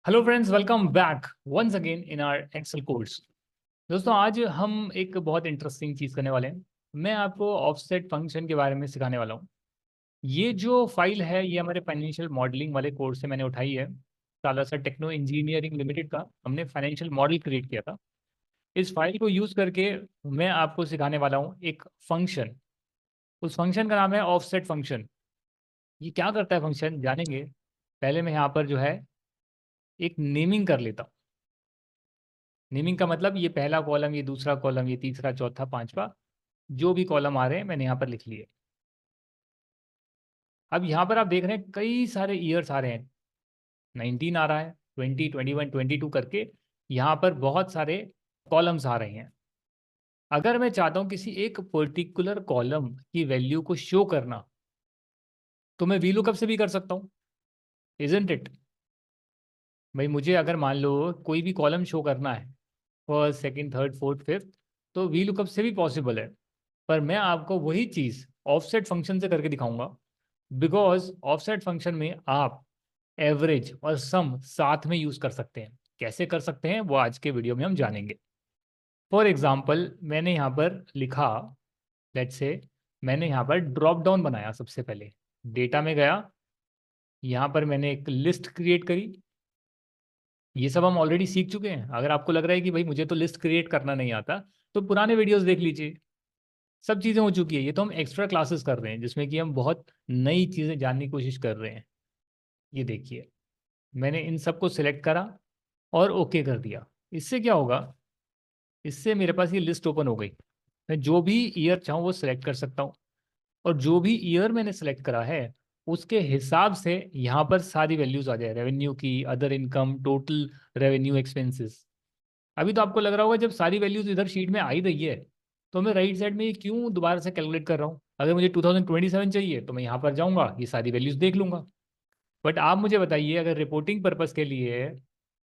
Hello friends, welcome back once again in our Excel course. दोस्तों, आज हम एक बहुत इंटरेस्टिंग चीज़ करने वाले हैं। मैं आपको ऑफसेट फंक्शन के बारे में सिखाने वाला हूँ। ये जो फाइल है ये हमारे फाइनेंशियल मॉडलिंग वाले कोर्स से मैंने उठाई है। सालासर टेक्नो इंजीनियरिंग लिमिटेड का हमने फाइनेंशियल मॉडल क्रिएट किया था। इस फाइल को यूज़ करके मैं आपको सिखाने वाला हूँ एक फंक्शन। उस फंक्शन का नाम है ऑफसेट फंक्शन। ये क्या करता है फंक्शन जानेंगे। पहले मैं यहाँ पर जो है एक नेमिंग कर लेता हूँ। नेमिंग का मतलब ये पहला कॉलम, ये दूसरा कॉलम, ये तीसरा, चौथा, पांचवा, जो भी कॉलम आ रहे हैं मैंने यहाँ पर लिख लिए। अब यहाँ पर आप देख रहे हैं कई सारे ईयर्स आ रहे हैं। 19 आ रहा है, 20, 21, 22 करके यहाँ पर बहुत सारे कॉलम्स आ रहे हैं। अगर मैं चाहता हूँ किसी एक पर्टिकुलर कॉलम की वैल्यू को शो करना, तो मैं वी लुकअप से भी कर सकता हूँ, इजंट इट। भाई मुझे अगर मान लो कोई भी कॉलम शो करना है, first, second, third, fourth, fifth, तो वी लुकअप से भी पॉसिबल है। पर मैं आपको वही चीज़ ऑफसेट फंक्शन से करके दिखाऊंगा। बिकॉज ऑफसेट फंक्शन में आप एवरेज और सम साथ में यूज कर सकते हैं। कैसे कर सकते हैं वो आज के वीडियो में हम जानेंगे। फॉर एग्जाम्पल मैंने यहाँ पर लिखा, लेट्स से मैंने यहाँ पर ड्रॉप डाउन बनाया। सबसे पहले डेटा में गया, यहाँ पर मैंने एक लिस्ट क्रिएट करी। ये सब हम ऑलरेडी सीख चुके हैं। अगर आपको लग रहा है कि भाई मुझे तो लिस्ट क्रिएट करना नहीं आता, तो पुराने वीडियोस देख लीजिए, सब चीज़ें हो चुकी है। ये तो हम एक्स्ट्रा क्लासेस कर रहे हैं जिसमें कि हम बहुत नई चीज़ें जानने की कोशिश कर रहे हैं। ये देखिए, मैंने इन सबको सिलेक्ट करा और ओके कर दिया। इससे क्या होगा, इससे मेरे पास ये लिस्ट ओपन हो गई। मैं जो भी ईयर चाहूँ वो सिलेक्ट कर सकता हूँ, और जो भी ईयर मैंने सेलेक्ट करा है उसके हिसाब से यहाँ पर सारी वैल्यूज आ जाए, रेवेन्यू की, other income, total revenue, expenses. अभी तो आपको लग रहा होगा जब सारी वैल्यूज इधर शीट में आ ही रही है, तो मैं राइट साइड में ये क्यों दोबारा से कैलकुलेट कर रहा हूँ। अगर मुझे 2027 चाहिए तो मैं यहाँ पर जाऊँगा, ये सारी वैल्यूज देख लूंगा। बट आप मुझे बताइए, अगर रिपोर्टिंग पर्पस के लिए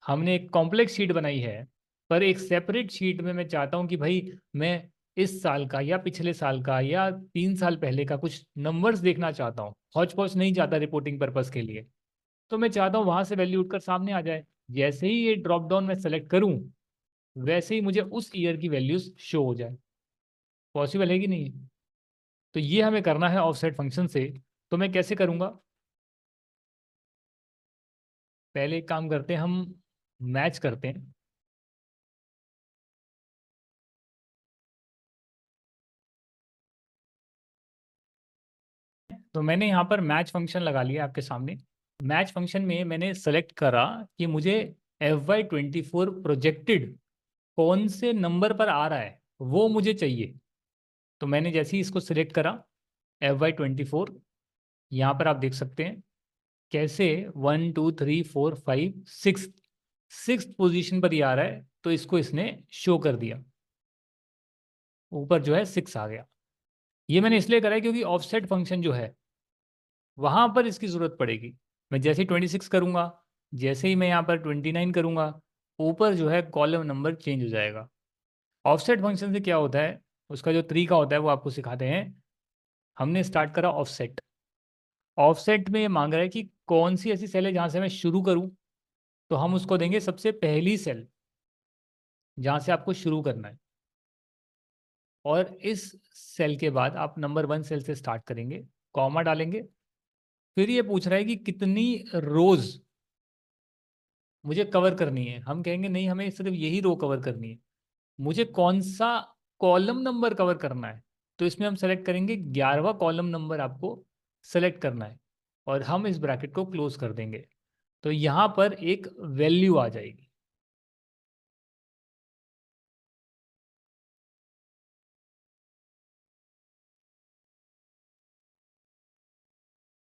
हमने एक कॉम्प्लेक्स शीट बनाई है, पर एक सेपरेट शीट में मैं चाहता हूँ कि भाई मैं इस साल का या पिछले साल का या 3 साल पहले का कुछ नंबर्स देखना चाहता हूँ, हौच पौच नहीं चाहता रिपोर्टिंग पर्पस के लिए, तो मैं चाहता हूँ वहां से वैल्यू उठकर सामने आ जाए। जैसे ही ये ड्रॉप डाउन में सेलेक्ट करूँ, वैसे ही मुझे उस ईयर की वैल्यूज शो हो जाए। पॉसिबल है कि नहीं? तो ये हमें करना है ऑफसेट फंक्शन से। तो मैं कैसे करूँगा, पहले एक काम करते हैं, हम मैच करते हैं। तो मैंने यहाँ पर मैच फंक्शन लगा लिया आपके सामने। मैच फंक्शन में मैंने सेलेक्ट करा कि मुझे FY24 प्रोजेक्टेड कौन से नंबर पर आ रहा है वो मुझे चाहिए। तो मैंने जैसे ही इसको सिलेक्ट करा, FY24, यहाँ पर आप देख सकते हैं कैसे 1, 2, 3, 4, 5, 6 सिक्स पोजीशन पर ही आ रहा है। तो इसको इसने शो कर दिया, ऊपर जो है 6 आ गया। ये मैंने इसलिए करा है क्योंकि ऑफसेट फंक्शन जो है वहां पर इसकी जरूरत पड़ेगी। मैं जैसे ही 26 करूंगा, जैसे ही मैं यहाँ पर 29 करूंगा, ऊपर जो है कॉलम नंबर चेंज हो जाएगा। ऑफसेट फंक्शन से क्या होता है, उसका जो तरीका होता है वो आपको सिखाते हैं। हमने स्टार्ट करा ऑफसेट। ऑफसेट में ये मांग रहा है कि कौन सी ऐसी सेल है जहां से मैं शुरू करूं, तो हम उसको देंगे सबसे पहली सेल जहां से आपको शुरू करना है। और इस सेल के बाद आप नंबर 1 सेल से स्टार्ट करेंगे, कॉमा डालेंगे। फिर ये पूछ रहा है कि कितनी रोज मुझे कवर करनी है। हम कहेंगे नहीं, हमें सिर्फ यही रो कवर करनी है। मुझे कौन सा कॉलम नंबर कवर करना है, तो इसमें हम सेलेक्ट करेंगे 11वां कॉलम नंबर आपको सेलेक्ट करना है, और हम इस ब्रैकेट को क्लोज कर देंगे। तो यहाँ पर एक वैल्यू आ जाएगी।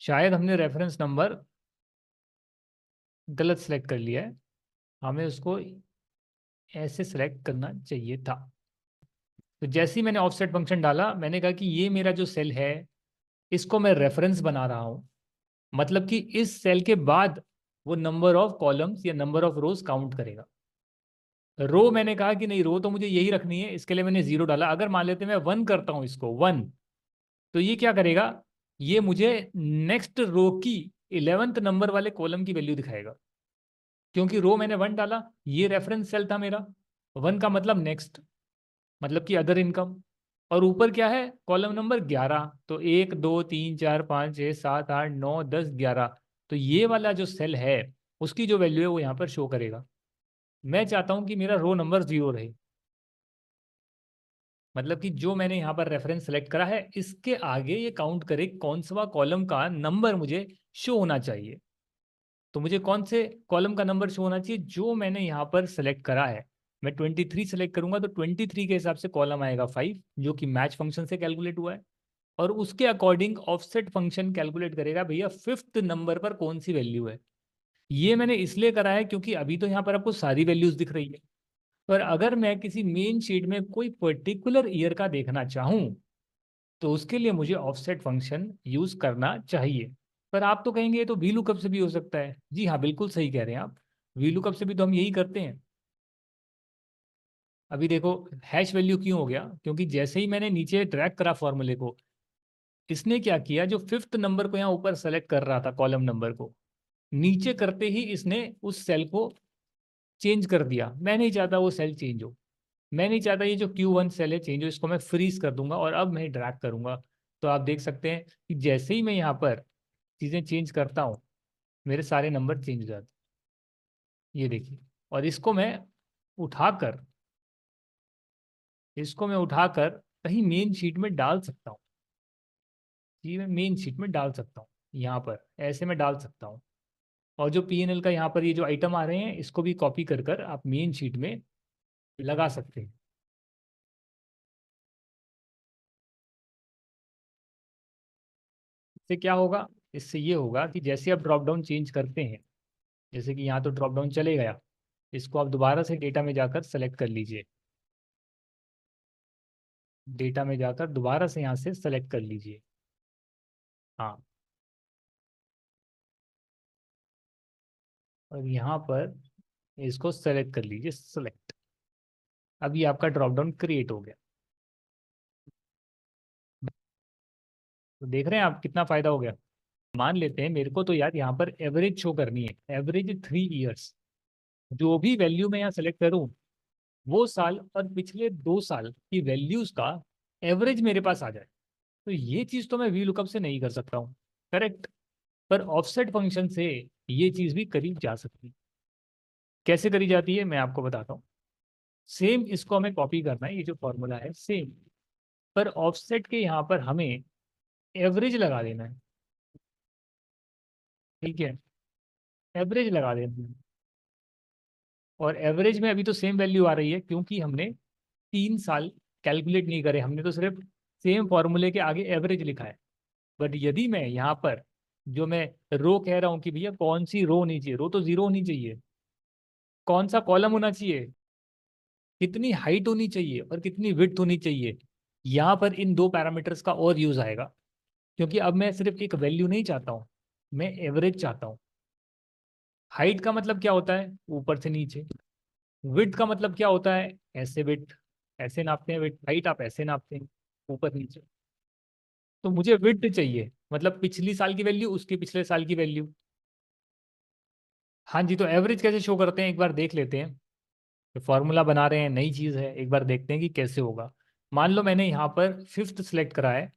शायद हमने रेफरेंस नंबर गलत सेलेक्ट कर लिया है, हमें उसको ऐसे सेलेक्ट करना चाहिए था। तो जैसे ही मैंने ऑफसेट फंक्शन डाला, मैंने कहा कि ये मेरा जो सेल है इसको मैं रेफरेंस बना रहा हूँ। मतलब कि इस सेल के बाद वो नंबर ऑफ कॉलम्स या नंबर ऑफ रोज काउंट करेगा। रो मैंने कहा कि नहीं, रो तो मुझे यही रखनी है, इसके लिए मैंने 0 डाला। अगर मान लेते मैं 1 करता हूं इसको 1, तो ये क्या करेगा, ये मुझे नेक्स्ट रो की 11th नंबर वाले कॉलम की वैल्यू दिखाएगा। क्योंकि रो मैंने 1 डाला, ये रेफरेंस सेल था मेरा, 1 का मतलब नेक्स्ट, मतलब कि अदर इनकम। और ऊपर क्या है, कॉलम नंबर 11, तो 1 2 3 4 5 6 7 8 9 10 11, तो ये वाला जो सेल है उसकी जो वैल्यू है वो यहाँ पर शो करेगा। मैं चाहता हूँ कि मेरा रो नंबर 0 रहे, मतलब कि जो मैंने यहाँ पर रेफरेंस सेलेक्ट करा है इसके आगे ये काउंट करे कौन सा कॉलम का नंबर मुझे शो होना चाहिए। तो मुझे कौन से कॉलम का नंबर शो होना चाहिए, जो मैंने यहाँ पर सेलेक्ट करा है। मैं 23 सेलेक्ट करूंगा तो 23 के हिसाब से कॉलम आएगा 5, जो कि मैच फंक्शन से कैलकुलेट हुआ है। और उसके अकॉर्डिंग ऑफसेट फंक्शन कैलकुलेट करेगा भैया फिफ्थ नंबर पर कौन सी वैल्यू है। ये मैंने इसलिए करा है क्योंकि अभी तो यहाँ पर आपको सारी वैल्यूज दिख रही है, पर अगर मैं किसी मेन शीट में कोई पर्टिकुलर ईयर का देखना चाहूँ तो उसके लिए मुझे ऑफसेट फंक्शन यूज करना चाहिए। पर आप तो कहेंगे ये तो वी लुकअप से भी हो सकता है। जी हाँ, बिल्कुल सही कह रहे हैं आप, वी लुकअप से भी तो हम यही करते हैं। अभी देखो, हैश वैल्यू क्यों हो गया, क्योंकि जैसे ही मैंने नीचे ट्रैक करा फॉर्मूले को, इसने क्या किया, जो फिफ्थ नंबर को यहाँ ऊपर सेलेक्ट कर रहा था कॉलम नंबर को, नीचे करते ही इसने उस सेल को चेंज कर दिया। मैं नहीं चाहता वो सेल चेंज हो, मैं नहीं चाहता ये जो Q1 सेल है चेंज हो, इसको मैं फ्रीज कर दूंगा और अब मैं ड्रैग करूंगा। तो आप देख सकते हैं कि जैसे ही मैं यहाँ पर चीज़ें चेंज करता हूँ मेरे सारे नंबर चेंज हो जाते हैं, ये देखिए। और उठाकर इसको मैं उठाकर कहीं मेन शीट में डाल सकता हूँ। ये मैं मेन शीट में डाल सकता हूँ, यहाँ पर ऐसे मैं डाल सकता हूँ। और जो P&L का यहाँ पर ये जो आइटम आ रहे हैं इसको भी कॉपी कर कर आप मेन शीट में लगा सकते हैं। इससे क्या होगा, इससे ये होगा कि जैसे आप ड्रॉप डाउन चेंज करते हैं, जैसे कि यहाँ तो ड्रॉप डाउन चले गया, इसको आप दोबारा से डेटा में जाकर सेलेक्ट कर लीजिए। डेटा में जाकर दोबारा से यहाँ से सेलेक्ट कर लीजिए। हाँ, और यहाँ पर इसको सेलेक्ट कर लीजिए, सेलेक्ट। अभी आपका ड्रॉप डाउन क्रिएट हो गया। तो देख रहे हैं आप कितना फायदा हो गया। मान लेते हैं मेरे को तो यार यहाँ पर एवरेज शो करनी है, एवरेज 3 ईयर्स। जो भी वैल्यू मैं यहाँ सेलेक्ट करूँ वो साल और पिछले 2 साल की वैल्यूज का एवरेज मेरे पास आ जाए। तो ये चीज तो मैं वी लुकअप से नहीं कर सकता हूँ, करेक्ट। पर ऑफसेट फंक्शन से ये चीज भी करी जा सकती है। कैसे करी जाती है मैं आपको बताता हूँ। सेम इसको हमें कॉपी करना है, ये जो फॉर्मूला है सेम, पर ऑफसेट के यहाँ पर हमें एवरेज लगा देना है। ठीक है, एवरेज लगा देना है। और एवरेज में अभी तो सेम वैल्यू आ रही है क्योंकि हमने 3 साल कैलकुलेट नहीं करे, हमने तो सिर्फ सेम फॉर्मूले के आगे एवरेज लिखा है। बट यदि मैं यहाँ पर जो मैं रो कह रहा हूँ कि भैया कौन सी रो होनी चाहिए, रो तो 0 होनी चाहिए, कौन सा कॉलम होना चाहिए, कितनी हाइट होनी चाहिए और कितनी विड्थ होनी चाहिए, यहाँ पर इन दो पैरामीटर्स का और यूज आएगा। क्योंकि अब मैं सिर्फ एक वैल्यू नहीं चाहता हूँ, मैं एवरेज चाहता हूँ। हाइट का मतलब क्या होता है, ऊपर से नीचे। विड्थ का मतलब क्या होता है, ऐसे विड्थ, ऐसे नापते हैं विड्थ, हाइट आप ऐसे नापते हैं, ऊपर नीचे। तो मुझे विड्थ चाहिए, मतलब पिछली साल की वैल्यू उसके पिछले साल की वैल्यू। हाँ जी, तो एवरेज कैसे शो करते हैं एक बार देख लेते हैं। फॉर्मूला बना रहे हैं, नई चीज़ है, एक बार देखते हैं कि कैसे होगा। मान लो मैंने यहाँ पर फिफ्थ सेलेक्ट करा है,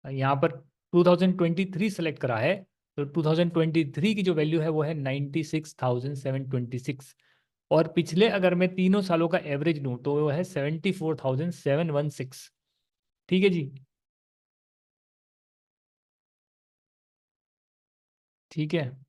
यहाँ पर 2023 सेलेक्ट करा है, तो 2023 की जो वैल्यू है वो है 96,726। और पिछले अगर मैं तीनों सालों का एवरेज लूँ तो वो है 74,716। ठीक है जी, ठीक है।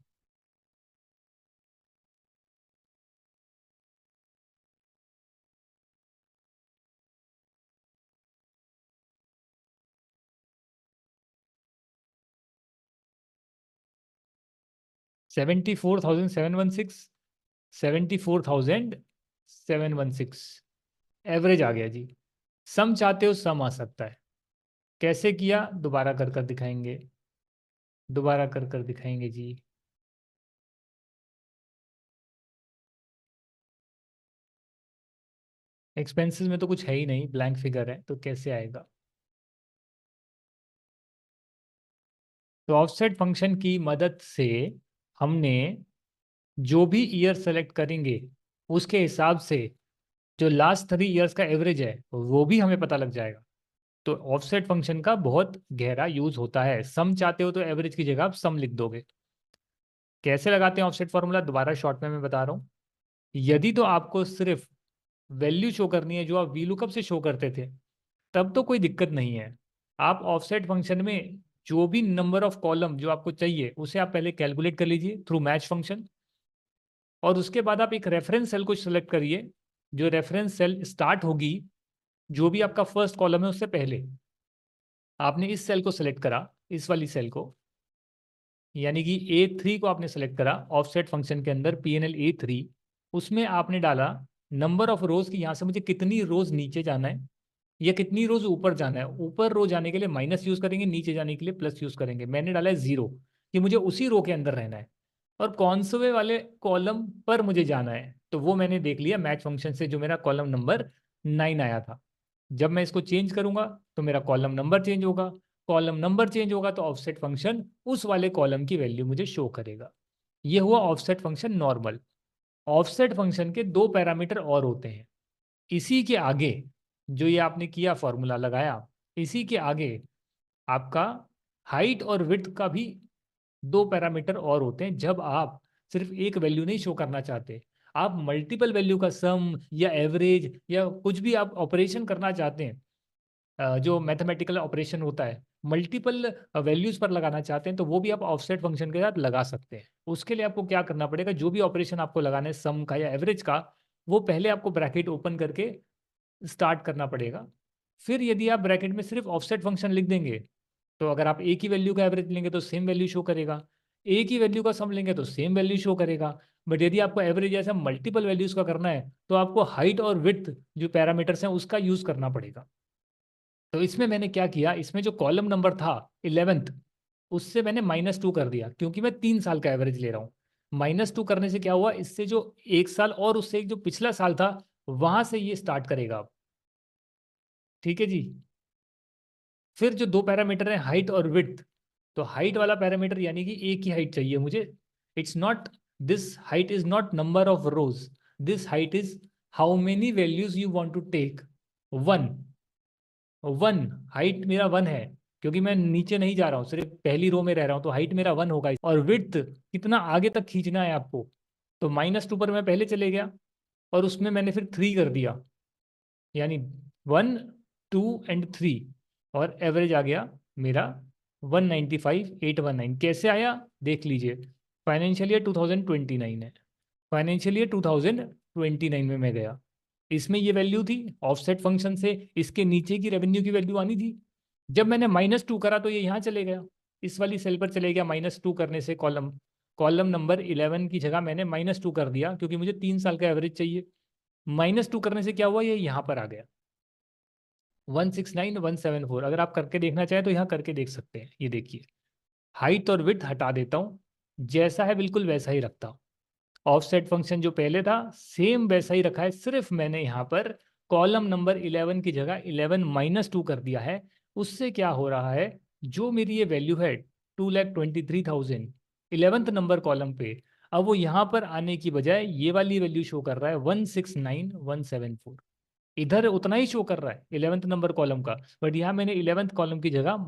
74,716, 74,716 एवरेज आ गया जी। सम चाहते हो सम आ सकता है। कैसे किया दोबारा कर कर दिखाएंगे, दोबारा कर कर दिखाएंगे जी। एक्सपेंसेस में तो कुछ है ही नहीं, ब्लैंक फिगर है, तो कैसे आएगा। तो ऑफसेट फंक्शन की मदद से हमने जो भी ईयर सेलेक्ट करेंगे उसके हिसाब से जो लास्ट 3 ईयर्स का एवरेज है वो भी हमें पता लग जाएगा। तो ऑफसेट फंक्शन का बहुत गहरा यूज होता है। सम चाहते हो तो एवरेज की जगह आप सम लिख दोगे। कैसे लगाते हैं ऑफसेट फॉर्मूला, दोबारा शॉर्ट में मैं बता रहा हूँ। यदि तो आपको सिर्फ वैल्यू शो करनी है जो आप वी लुकअप से शो करते थे, तब तो कोई दिक्कत नहीं है। आप ऑफसेट फंक्शन में जो भी नंबर ऑफ कॉलम जो आपको चाहिए उसे आप पहले कैलकुलेट कर लीजिए थ्रू मैच फंक्शन, और उसके बाद आप एक रेफरेंस सेल को सिलेक्ट करिए। जो रेफरेंस सेल स्टार्ट होगी जो भी आपका फर्स्ट कॉलम है उससे पहले, आपने इस सेल को सिलेक्ट करा, इस वाली सेल को, यानी कि A3 को आपने सेलेक्ट करा ऑफसेट फंक्शन के अंदर, PNL A3। उसमें आपने डाला नंबर ऑफ रोज की, यहाँ से मुझे कितनी रोज नीचे जाना है या कितनी रोज ऊपर जाना है। ऊपर रो जाने के लिए माइनस यूज करेंगे, नीचे जाने के लिए प्लस यूज करेंगे। मैंने डाला है 0 कि मुझे उसी रो के अंदर रहना है, और कौन से वाले कॉलम पर मुझे जाना है। तो वो मैंने देख लिया मैच फंक्शन से, जो मेरा कॉलम नंबर 9 आया था। जब मैं इसको चेंज करूंगा तो मेरा कॉलम नंबर चेंज होगा, कॉलम नंबर चेंज होगा तो ऑफसेट फंक्शन उस वाले कॉलम की वैल्यू मुझे शो करेगा। ये हुआ offset function normal. Offset function के दो पैरामीटर और होते हैं इसी के आगे। जो ये आपने किया फॉर्मूला लगाया, इसी के आगे आपका हाइट और विड्थ का भी दो पैरामीटर और होते हैं। जब आप सिर्फ एक वैल्यू नहीं शो करना चाहते, आप मल्टीपल वैल्यू का सम या एवरेज या कुछ भी आप ऑपरेशन करना चाहते हैं, जो मैथमेटिकल ऑपरेशन होता है मल्टीपल वैल्यूज पर लगाना चाहते हैं, तो वो भी आप ऑफसेट फंक्शन के साथ लगा सकते हैं। उसके लिए आपको क्या करना पड़ेगा, जो भी ऑपरेशन आपको लगाना है सम का या एवरेज का, वो पहले आपको ब्रैकेट ओपन करके स्टार्ट करना पड़ेगा। फिर यदि आप ब्रैकेट में सिर्फ ऑफसेट फंक्शन लिख देंगे, तो अगर आप एक ही वैल्यू का एवरेज लेंगे तो सेम वैल्यू शो करेगा, एक ही वैल्यू का सम लेंगे तो सेम वैल्यू शो करेगा। बट यदि आपको एवरेज ऐसा मल्टीपल वैल्यूज का करना है तो आपको हाइट और विड्थ जो पैरामीटर्स हैं उसका यूज करना पड़ेगा। तो इसमें मैंने क्या किया, इसमें जो कॉलम नंबर था 11th, उससे मैंने -2 कर दिया, क्योंकि मैं 3 साल का एवरेज ले रहा हूँ। -2 करने से क्या हुआ, इससे जो एक साल और उससे एक जो पिछला साल था वहां से ये स्टार्ट करेगा अब। ठीक है जी। फिर जो दो पैरामीटर हैं हाइट और विड्थ, तो हाइट वाला पैरामीटर यानी कि एक ही हाइट चाहिए मुझे। It's not, this height is not number of rows, this height is how many values you want to take. 1, 1 height मेरा 1 है, क्योंकि मैं नीचे नहीं जा रहा हूँ, सिर्फ पहली रो में रह रहा हूँ, तो हाइट मेरा 1 होगा। और विड्थ कितना आगे तक खींचना है आपको, तो -2 पर मैं पहले चले गया और उसमें मैंने फिर 3 कर दिया, यानी 1, 2 एंड 3, और एवरेज आ गया मेरा 195,819। कैसे आया देख लीजिए। फाइनेंशियल ईयर 2029 है, फाइनेंशियल ईयर 2029 में मैं गया, इसमें ये वैल्यू थी ऑफसेट फंक्शन से, इसके नीचे की रेवेन्यू की वैल्यू आनी थी। जब मैंने -2 करा तो ये यहाँ चले गया, इस वाली सेल पर चले गया। -2 करने से कॉलम कॉलम नंबर 11 की जगह मैंने -2 कर दिया, क्योंकि मुझे 3 साल का एवरेज चाहिए। -2 करने से क्या हुआ, ये यहाँ पर आ गया 169,174। अगर आप करके देखना चाहें तो यहाँ करके देख सकते हैं। ये देखिए, हाइट और विड्थ हटा देता हूँ, जैसा है बिल्कुल वैसा ही रखता हूँ। ऑफसेट फंक्शन जो पहले था सेम वैसा ही रखा है, सिर्फ मैंने यहाँ पर कॉलम नंबर 11 की जगह 11 - 2 कर दिया है। उससे क्या हो रहा है, जो मेरी ये वैल्यू है 2,23,000 11th नंबर कॉलम पे, अब वो यहाँ पर आने की बजाय ये वाली वैल्यू शो कर रहा है 169,174। इधर उतना ही शो कर रहा है 11th नंबर कॉलम का, बट यहाँ मैंने 11th कॉलम की जगह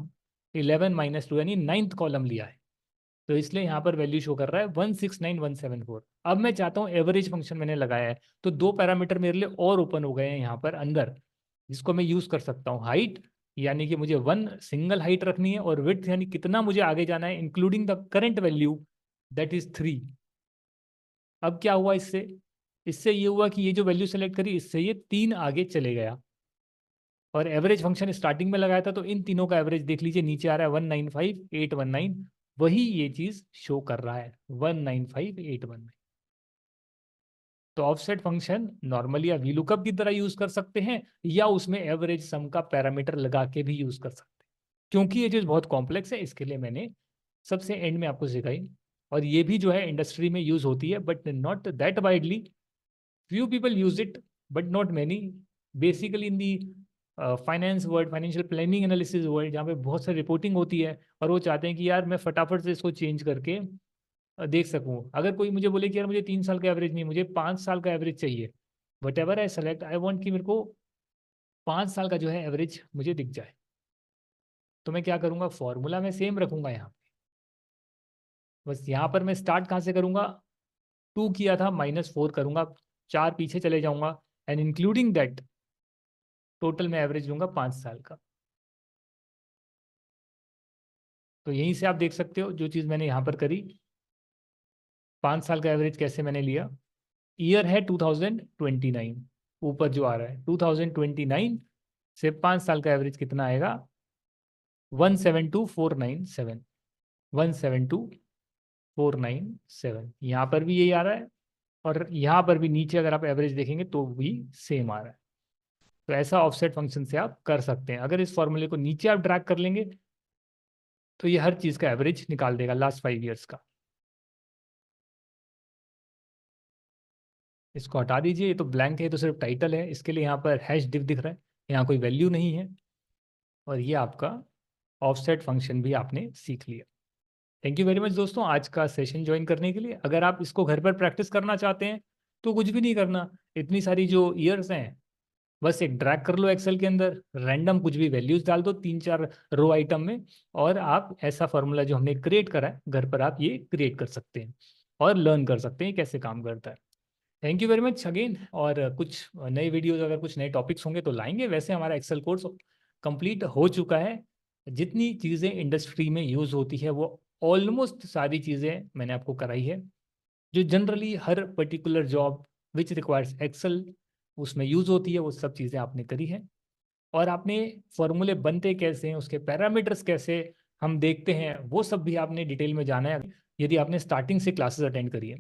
11 - 2 यानी 9th कॉलम लिया है, तो इसलिए यहाँ पर वैल्यू शो कर रहा है 169,174। अब मैं चाहता हूँ एवरेज फंक्शन मैंने लगाया है, तो दो पैरामीटर मेरे लिए और ओपन हो गए हैं यहाँ पर अंदर, जिसको मैं यूज कर सकता हूँ। हाइट यानी कि मुझे 1 सिंगल हाइट रखनी है, और विड्थ यानी कितना मुझे आगे जाना है including the current value, that is 3। अब क्या हुआ इससे, इससे ये हुआ कि ये जो वैल्यू सेलेक्ट करी इससे ये 3 आगे चले गया, और एवरेज फंक्शन स्टार्टिंग में लगाया था, तो इन तीनों का एवरेज देख लीजिए, नीचे आ रहा है 195,819, वही ये चीज शो कर रहा है 195,819। तो ऑफसेट फंक्शन नॉर्मली आप VLOOKUP की तरह यूज कर सकते हैं, या उसमें एवरेज सम का पैरामीटर लगा के भी यूज कर सकते हैं। क्योंकि ये चीज बहुत कॉम्प्लेक्स है, इसके लिए मैंने सबसे एंड में आपको सिखाई। और ये भी जो है इंडस्ट्री में यूज होती है, but not that widely. few people use it but not many, basically in the finance world, financial planning analysis world, जहाँ पे बहुत सारी रिपोर्टिंग होती है और वो चाहते हैं कि यार मैं फटाफट से इसको चेंज करके देख सकूं। अगर कोई मुझे बोले कि यार मुझे 3 साल का एवरेज नहीं, मुझे 5 साल का एवरेज चाहिए, what ever I select, I want कि मेरे को 5 साल का जो है एवरेज मुझे दिख जाए। तो मैं क्या करूँगा, फॉर्मूला मैं सेम रखूँगा यहाँ पे। बस यहाँ पर मैं स्टार्ट कहाँ से करूँगा, 2 किया था, -4 करूँगा, 4 पीछे चले जाऊँगा, एंड इंक्लूडिंग दैट टोटल मैं एवरेज लूँगा 5 साल का। तो यहीं से आप देख सकते हो जो चीज़ मैंने यहाँ पर करी, 5 साल का एवरेज कैसे मैंने लिया। ईयर है 2029, ऊपर जो आ रहा है 2029 से 5 साल का एवरेज कितना आएगा, 172497, 172497। यहाँ पर भी यही आ रहा है, और यहाँ पर भी नीचे अगर आप एवरेज देखेंगे तो भी सेम आ रहा है। तो ऐसा ऑफसेट फंक्शन से आप कर सकते हैं। अगर इस फॉर्मूले को नीचे आप ड्रैग कर लेंगे तो ये हर चीज़ का एवरेज निकाल देगा लास्ट 5 ईयर्स का। इसको हटा दीजिए, ये तो ब्लैंक है, ये तो सिर्फ टाइटल है। इसके लिए यहाँ पर हैश डिव दिख रहा है, यहाँ कोई वैल्यू नहीं है। और ये आपका ऑफसेट फंक्शन भी आपने सीख लिया। थैंक यू वेरी मच दोस्तों आज का सेशन ज्वाइन करने के लिए। अगर आप इसको घर पर प्रैक्टिस करना चाहते हैं तो कुछ भी नहीं करना, इतनी सारी जो ईयर्स हैं बस एक ड्रैग कर लो एक्सेल के अंदर, रैंडम कुछ भी वैल्यूज डाल दो 3-4 रो आइटम में, और आप ऐसा फॉर्मूला जो हमने क्रिएट करा है घर पर आप ये क्रिएट कर सकते हैं और लर्न कर सकते हैं कैसे काम करता है। Thank you very much again. और कुछ नए वीडियोज, अगर कुछ नए टॉपिक्स होंगे तो लाएंगे। वैसे हमारा एक्सेल कोर्स कंप्लीट हो चुका है। जितनी चीज़ें इंडस्ट्री में यूज़ होती है वो ऑलमोस्ट सारी चीज़ें मैंने आपको कराई है। जो जनरली हर particular job which requires Excel उसमें यूज़ होती है, वो सब चीज़ें आपने करी है। और आपने फॉर्मूले बनते कैसे हैं, उसके पैरामीटर्स कैसे हम देखते हैं, वो सब भी आपने डिटेल में जाना है यदि आपने स्टार्टिंग से क्लासेस अटेंड करी है।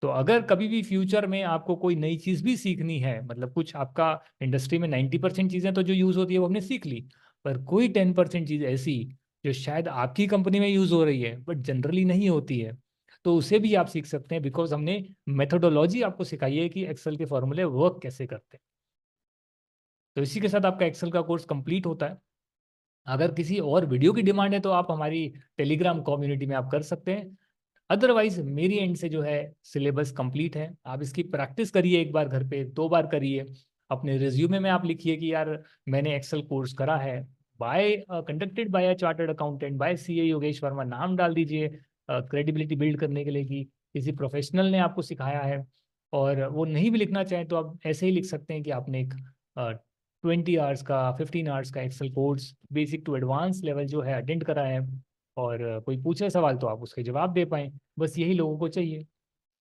तो अगर कभी भी फ्यूचर में आपको कोई नई चीज़ भी सीखनी है, मतलब कुछ आपका इंडस्ट्री में 90% चीज़ें तो जो यूज़ होती है वो हमने सीख ली, पर कोई 10% चीज़ ऐसी जो शायद आपकी कंपनी में यूज़ हो रही है बट जनरली नहीं होती है, तो उसे भी आप सीख सकते हैं, बिकॉज हमने मेथोडोलॉजी आपको सिखाई है कि एक्सेल के फॉर्मूले वर्क कैसे करते हैं। तो इसी के साथ आपका एक्सेल का कोर्स कंप्लीट होता है। अगर किसी और वीडियो की डिमांड है तो आप हमारी टेलीग्राम कम्युनिटी में आप कर सकते हैं। अदरवाइज मेरी एंड से जो है सिलेबस कंप्लीट है। आप इसकी प्रैक्टिस करिए, एक बार घर पे 2 बार करिए। अपने रिज्यूमे में आप लिखिए कि यार मैंने एक्सेल कोर्स करा है, by conducted by a chartered accountant by CA Yogesh Verma, नाम डाल दीजिए क्रेडिबिलिटी बिल्ड करने के लिए कि किसी प्रोफेशनल ने आपको सिखाया है। और वो नहीं भी लिखना चाहें तो आप ऐसे ही लिख सकते हैं कि आपने एक 20 आवर्स का 15 आवर्स का Excel course basic to advance level जो है अटेंड करा है, और कोई पूछे सवाल तो आप उसके जवाब दे पाएँ। बस यही लोगों को चाहिए।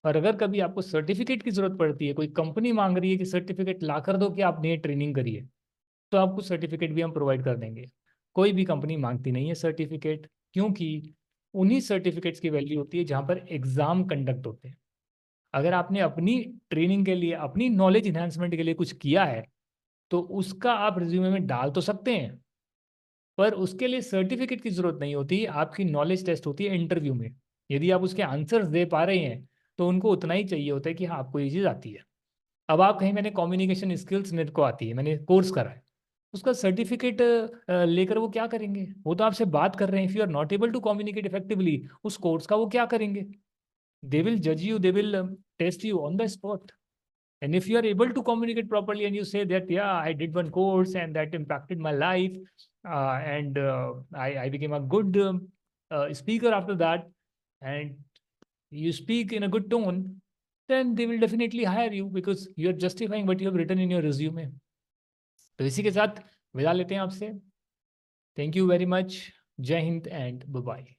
और अगर कभी आपको सर्टिफिकेट की जरूरत पड़ती है, कोई कंपनी मांग रही है कि सर्टिफिकेट ला कर दो कि आपने ये ट्रेनिंग करी है, तो आपको सर्टिफिकेट भी हम प्रोवाइड कर देंगे। कोई भी कंपनी मांगती नहीं है सर्टिफिकेट, क्योंकि उन्हीं सर्टिफिकेट्स की वैल्यू होती है जहाँ पर एग्जाम कंडक्ट होते हैं। अगर आपने अपनी ट्रेनिंग के लिए, अपनी नॉलेज इन्हांसमेंट के लिए कुछ किया है, तो उसका आप रिज्यूमे में डाल तो सकते हैं, पर उसके लिए सर्टिफिकेट की जरूरत नहीं होती। आपकी नॉलेज टेस्ट होती है इंटरव्यू में। यदि आप उसके आंसर्स दे पा रहे हैं तो उनको उतना ही चाहिए होता है कि हाँ आपको ये चीज़ आती है। अब आप कहीं मैंने कम्युनिकेशन स्किल्स मेरे को आती है, मैंने कोर्स करा है, उसका सर्टिफिकेट लेकर वो क्या करेंगे? वो तो आपसे बात कर रहे हैं। If you are not able to communicate effectively, उस कोर्स का वो क्या करेंगे? दे विल जज you, they will test you on the spot. And if you are able to communicate properly and you say that, yeah, I did one course and that impacted my life, and I became a good speaker after that, and you speak in a good tone, then they will definitely hire you because you are justifying what you have written in your resume. तो इसी के साथ विदा लेते हैं आपसे। Thank you very much. जय Hind and bye bye.